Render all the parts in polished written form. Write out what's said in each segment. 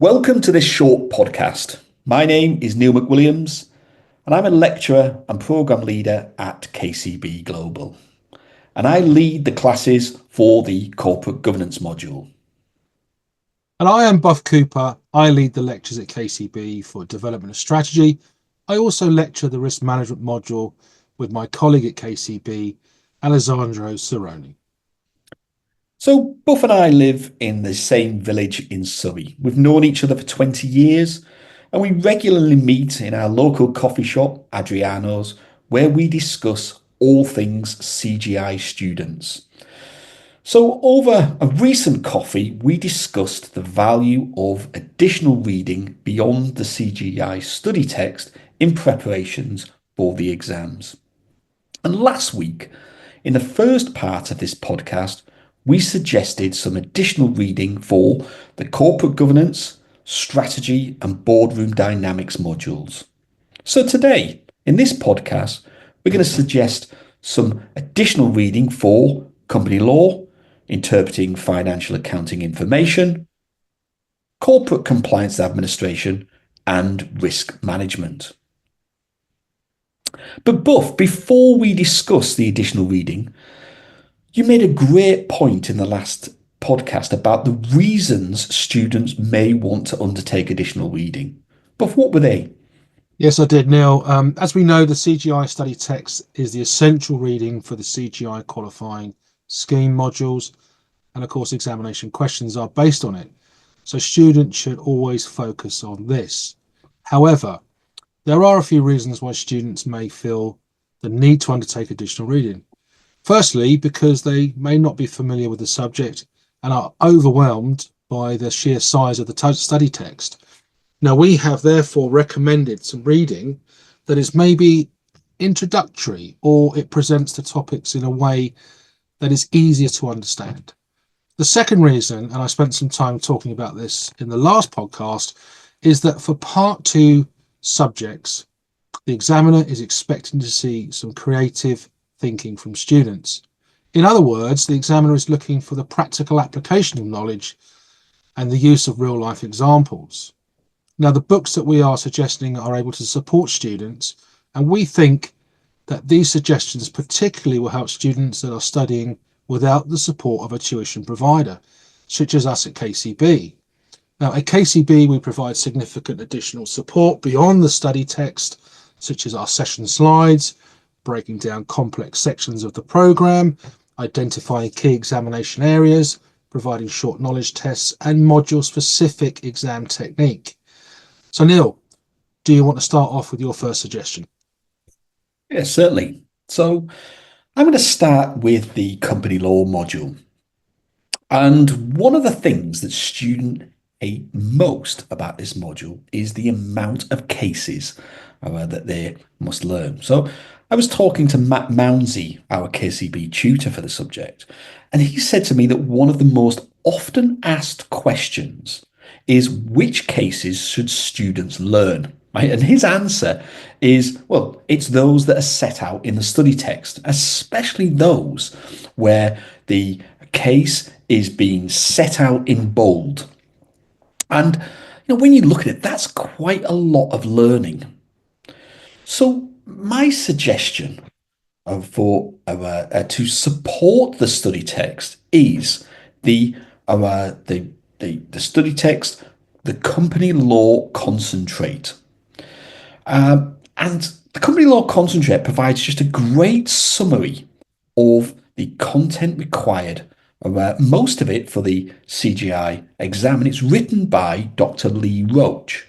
Welcome to this short podcast. My name is Neil McWilliams, and I'm a lecturer and programme leader at KCB Global. And I lead the classes for the corporate governance module. And I am Buff Cooper. I lead the lectures at KCB for development of strategy. I also lecture the risk management module with my colleague at KCB, Alessandro Cerrone. So Buff and I live in the same village in Surrey. We've known each other for 20 years, and we regularly meet in our local coffee shop, Adriano's, where we discuss all things CGI students. So over a recent coffee, we discussed the value of additional reading beyond the CGI study text in preparations for the exams. And last week, in the first part of this podcast, we suggested some additional reading for the corporate governance, strategy, and boardroom dynamics modules. So today, in this podcast, we're going to suggest some additional reading for company law, interpreting financial accounting information, corporate compliance administration, and risk management. But Buff, before we discuss the additional reading, you made a great point in the last podcast about the reasons students may want to undertake additional reading. Buff, what were they? Yes, I did, Neil. As we know, the CGI study text is the essential reading for the CGI qualifying scheme modules. And of course, examination questions are based on it. So students should always focus on this. However, there are a few reasons why students may feel the need to undertake additional reading. Firstly, because they may not be familiar with the subject and are overwhelmed by the sheer size of the study text. Now, we have therefore recommended some reading that is maybe introductory, or it presents the topics in a way that is easier to understand. The second reason, and I spent some time talking about this in the last podcast, is that for part 2 subjects, the examiner is expecting to see some creative thinking from students. In other words, the examiner is looking for the practical application of knowledge and the use of real life examples. Now, the books that we are suggesting are able to support students, and we think that these suggestions particularly will help students that are studying without the support of a tuition provider, such as us at KCB. Now, at KCB, we provide significant additional support beyond the study text, such as our session slides, breaking down complex sections of the program, identifying key examination areas, providing short knowledge tests, and module-specific exam technique. So, Neil, do you want to start off with your first suggestion? Yes, certainly. So I'm going to start with the company law module. And one of the things that students hate most about this module is the amount of cases that they must learn. So I was talking to Matt Mounsey, our KCB tutor for the subject, and he said to me that one of the most often asked questions is which cases should students learn? Right? And his answer is, well, it's those that are set out in the study text, especially those where the case is being set out in bold. And when you look at it, that's quite a lot of learning. So my suggestion to support the study text is the study text, the company law concentrate. And the company law concentrate provides just a great summary of the content required, most of it for the CGI exam, and it's written by Dr. Lee Roach.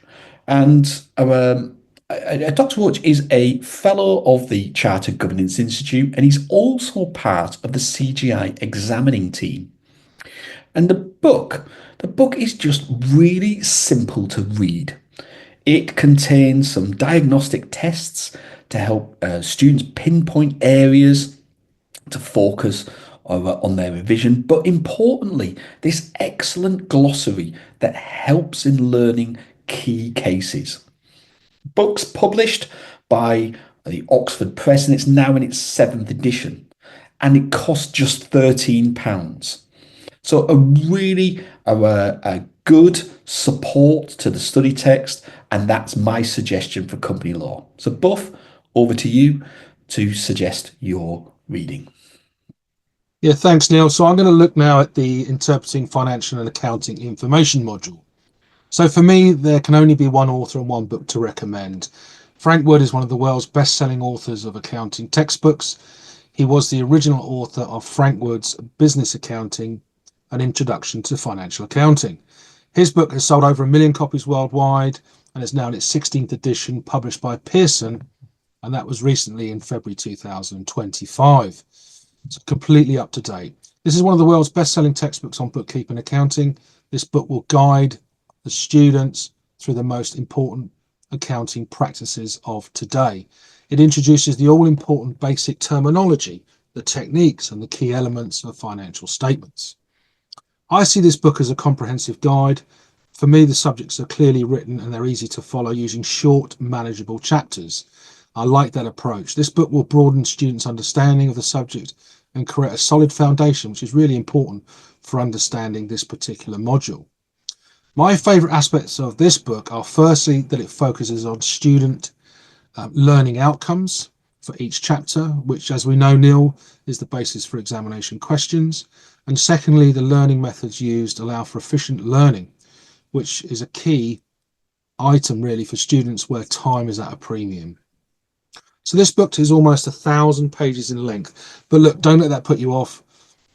And Dr. Roach is a fellow of the Chartered Governance Institute, and he's also part of the CGI examining team. And the book is just really simple to read. It contains some diagnostic tests to help students pinpoint areas to focus on their revision, but importantly, this excellent glossary that helps in learning key cases. Book's published by the Oxford Press, and it's now in its 7th edition, and it costs just £13. So a really a good support to the study text, and that's my suggestion for company law. So, Buff, over to you to suggest your reading. Yeah, thanks, Neil. So I'm going to look now at the Interpreting Financial and Accounting Information module. So for me, there can only be one author and one book to recommend. Frank Wood is one of the world's best-selling authors of accounting textbooks. He was the original author of Frank Wood's Business Accounting, An Introduction to Financial Accounting. His book has sold over 1 million copies worldwide and is now in its 16th edition, published by Pearson, and that was recently in February 2025. It's completely up to date. This is one of the world's best-selling textbooks on bookkeeping and accounting. This book will guide the students through the most important accounting practices of today. It introduces the all-important basic terminology, the techniques, and the key elements of financial statements. I see this book as a comprehensive guide. For me, the subjects are clearly written and they're easy to follow using short, manageable chapters. I like that approach. This book will broaden students' understanding of the subject and create a solid foundation, which is really important for understanding this particular module. My favourite aspects of this book are firstly that it focuses on student learning outcomes for each chapter, which, as we know, Neil, is the basis for examination questions. And secondly, the learning methods used allow for efficient learning, which is a key item really for students where time is at a premium. So this book is almost 1,000 pages in length, but look, don't let that put you off.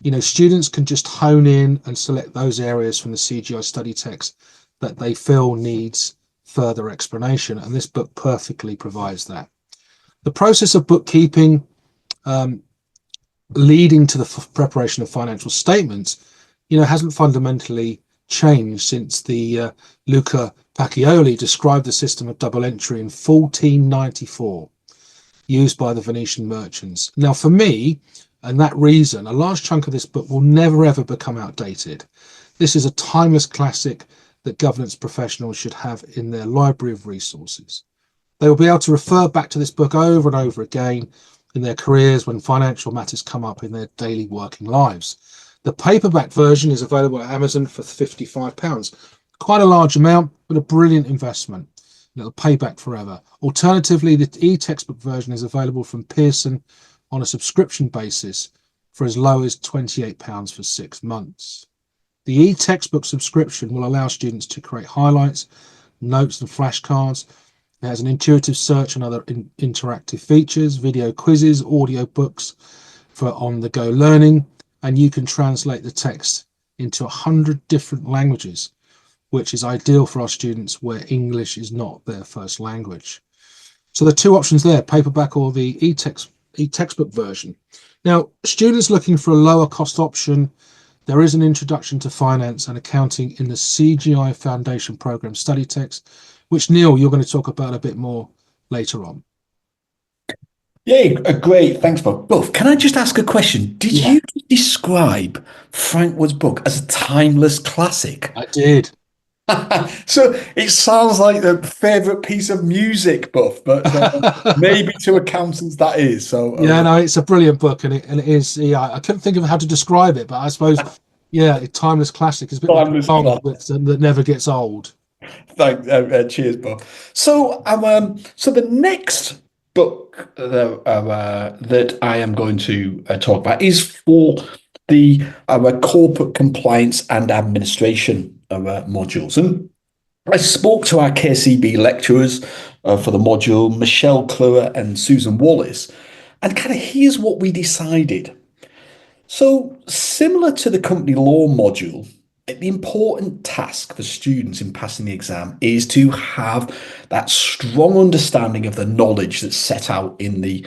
You know, students can just hone in and select those areas from the CGI study text that they feel needs further explanation, and this book perfectly provides that. The process of bookkeeping leading to the preparation of financial statements, you know, hasn't fundamentally changed since the Luca Pacioli described the system of double entry in 1494, used by the Venetian merchants. Now, for me, and that reason, a large chunk of this book will never ever become outdated. This is a timeless classic that governance professionals should have in their library of resources. They will be able to refer back to this book over and over again in their careers when financial matters come up in their daily working lives. The paperback version is available at Amazon for £55. Quite a large amount, but a brilliant investment. It'll pay back forever. Alternatively, the e-textbook version is available from Pearson on a subscription basis for as low as £28 for 6 months. The e-textbook subscription will allow students to create highlights, notes and flashcards. It has an intuitive search and other interactive features, video quizzes, audio books for on-the-go learning, and you can translate the text into 100 different languages, which is ideal for our students where English is not their first language. So the two options there, paperback or the e-textbook version. Now, students looking for a lower cost option, there is an introduction to finance and accounting in the CGI Foundation Program study text, which, Neil, you're going to talk about a bit more later on. Yeah, great. Thanks, Bob. Buff, can I just ask a question? Did Yeah, you describe Frank Wood's book as a timeless classic? I did. So it sounds like the favorite piece of music, Buff, but maybe to accountants that is. So Yeah, no, it's a brilliant book, and it is. Yeah, I couldn't think of how to describe it, but I suppose, yeah, a timeless classic is a bit like a timeless song classic. that never gets old. Thanks, cheers, Buff. So the next book that I am going to talk about is for the corporate compliance and administration modules. And I spoke to our KCB lecturers for the module, Michelle Clure and Susan Wallace, and kind of here's what we decided. So, similar to the company law module, the important task for students in passing the exam is to have that strong understanding of the knowledge that's set out in the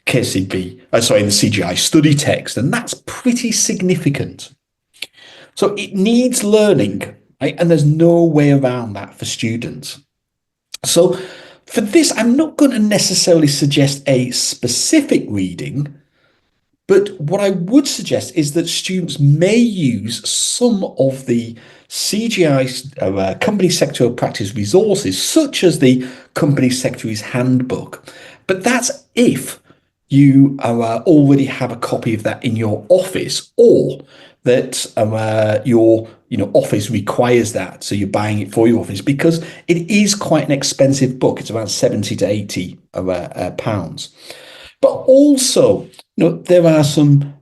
in the CGI study text, and that's pretty significant. So it needs learning, right? And there's no way around that for students. So for this, I'm not going to necessarily suggest a specific reading, but what I would suggest is that students may use some of the CGI company secretarial practice resources, such as the company secretary's handbook. But that's if you already have a copy of that in your office, or that your office requires that, so you're buying it for your office because it is quite an expensive book. It's around 70 to 80 pounds. But also, there are some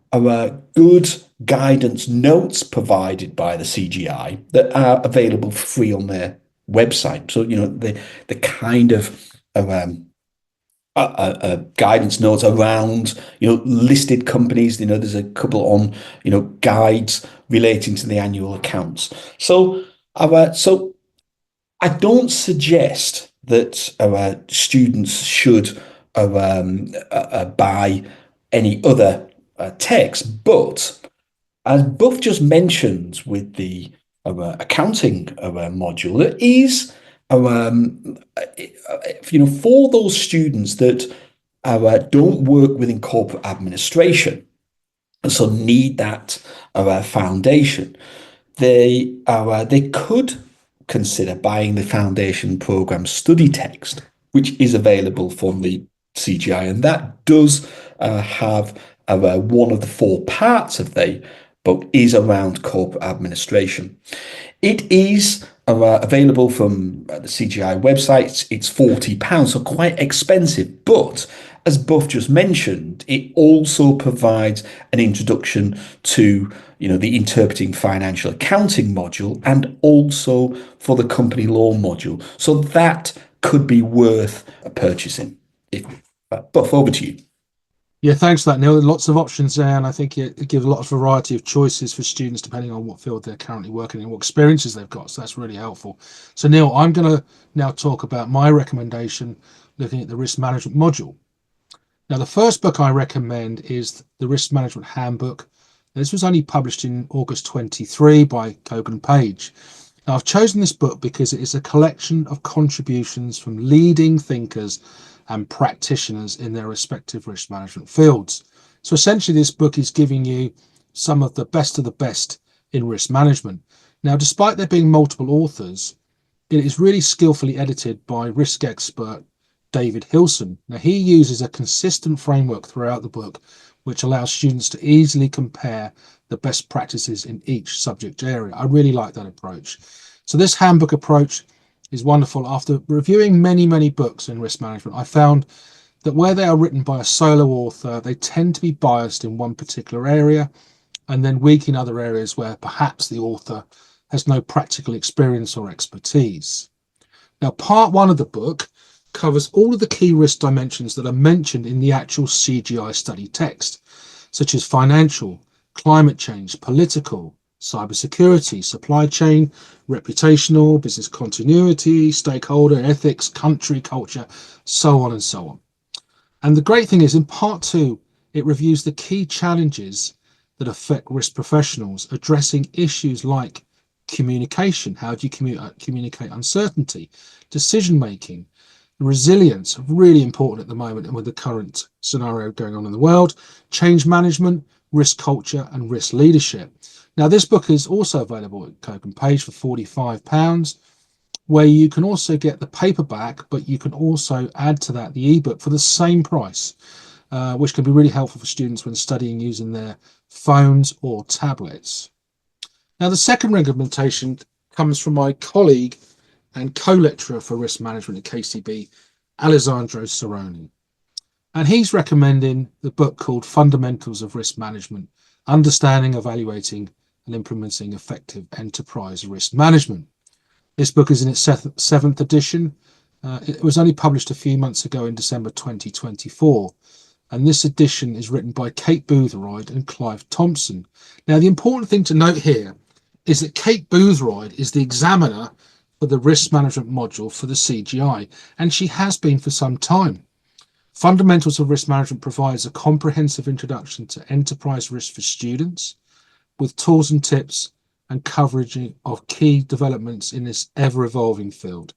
good guidance notes provided by the CGI that are available for free on their website. So, the kind of guidance notes around, listed companies. There's a couple on, guides relating to the annual accounts. So I don't suggest that students should buy any other text, but as Buff just mentioned with the accounting module, there is, for those students that don't work within corporate administration, so need that foundation, they could consider buying the foundation program study text, which is available from the CGI, and that does have one of the four parts of the book is around corporate administration. It is available from the CGI website. It's £40, so quite expensive. But as Buff just mentioned, it also provides an introduction to the interpreting financial accounting module, and also for the company law module. So that could be worth purchasing. Buff, over to you. Yeah, thanks for that, Neil. Lots of options there, and I think it gives a lot of variety of choices for students depending on what field they're currently working in, what experiences they've got. So that's really helpful. So, Neil, I'm going to now talk about my recommendation looking at the risk management module. Now, the first book I recommend is the Risk Management Handbook. This was only published in August 23 by Kogan Page. Now, I've chosen this book because it is a collection of contributions from leading thinkers and practitioners in their respective risk management fields. So essentially, this book is giving you some of the best in risk management. Now, despite there being multiple authors, it is really skillfully edited by risk expert David Hilson. Now, he uses a consistent framework throughout the book, which allows students to easily compare the best practices in each subject area. I really like that approach. So this handbook approach is wonderful. After reviewing many books in risk management, I found that where they are written by a solo author, they tend to be biased in one particular area and then weak in other areas where perhaps the author has no practical experience or expertise. Now, part one of the book covers all of the key risk dimensions that are mentioned in the actual CGI study text, such as financial, climate change, political, cybersecurity, supply chain, reputational, business continuity, stakeholder, ethics, country, culture, so on and so on. And the great thing is, in part two, it reviews the key challenges that affect risk professionals, addressing issues like communication. How do you communicate uncertainty, decision making, resilience, really important at the moment and with the current scenario going on in the world, change management, risk culture, and risk leadership. Now, this book is also available at Kogan Page for £45, where you can also get the paperback, but you can also add to that the ebook for the same price, which can be really helpful for students when studying using their phones or tablets. Now, the second recommendation comes from my colleague and co-lecturer for risk management at KCB, Alessandro Cerrone. And he's recommending the book called Fundamentals of Risk Management, Understanding, Evaluating and Implementing Effective Enterprise Risk Management. This book is in its seventh edition. It was only published a few months ago in December 2024. And this edition is written by Kate Boothroyd and Clive Thompson. Now, the important thing to note here is that Kate Boothroyd is the examiner for the risk management module for the CGI, and she has been for some time. Fundamentals of Risk Management provides a comprehensive introduction to enterprise risk for students, with tools and tips and coverage of key developments in this ever-evolving field.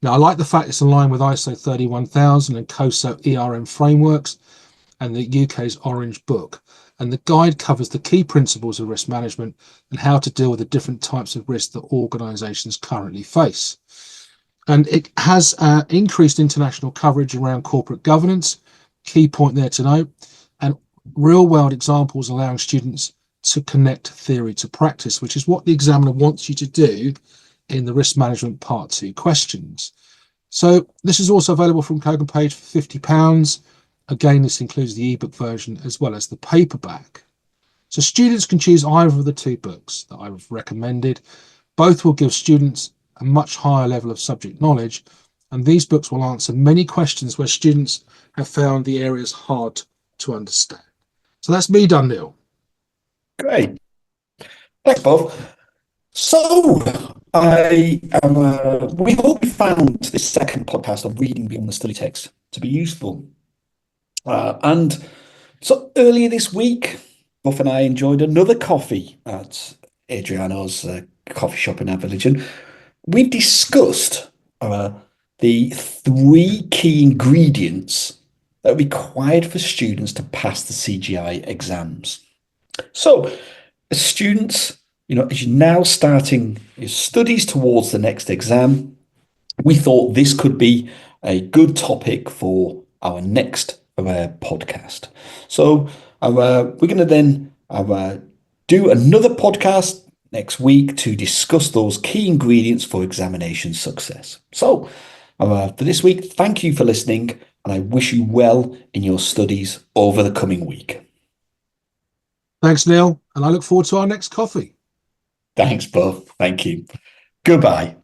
Now, I like the fact it's aligned with ISO 31000 and COSO ERM frameworks and the UK's Orange Book. And the guide covers the key principles of risk management and how to deal with the different types of risk that organisations currently face. And it has increased international coverage around corporate governance, Key point there to note. And real world examples allowing students to connect theory to practice, which is what the examiner wants you to do in the risk management part 2 questions. So this is also available from Kogan Page for £50. Again, this includes the ebook version as well as the paperback. So students can choose either of the 2 books that I've recommended. Both will give students a much higher level of subject knowledge, and these books will answer many questions where students have found the areas hard to understand. So that's me done, Neil. Great. Thanks, Bob. So, we hope you found this second podcast of Reading Beyond the Study Text to be useful. And so earlier this week, Buff and I enjoyed another coffee at Adriano's coffee shop in our village. And we've discussed the 3 key ingredients that are required for students to pass the CGI exams. So, as students, as you're now starting your studies towards the next exam, we thought this could be a good topic for our next podcast. So we're going to then do another podcast next week to discuss those key ingredients for examination success. So for this week, thank you for listening, and I wish you well in your studies over the coming week. Thanks, Neil, and I look forward to our next coffee. Thanks, Buff. Thank you. Goodbye.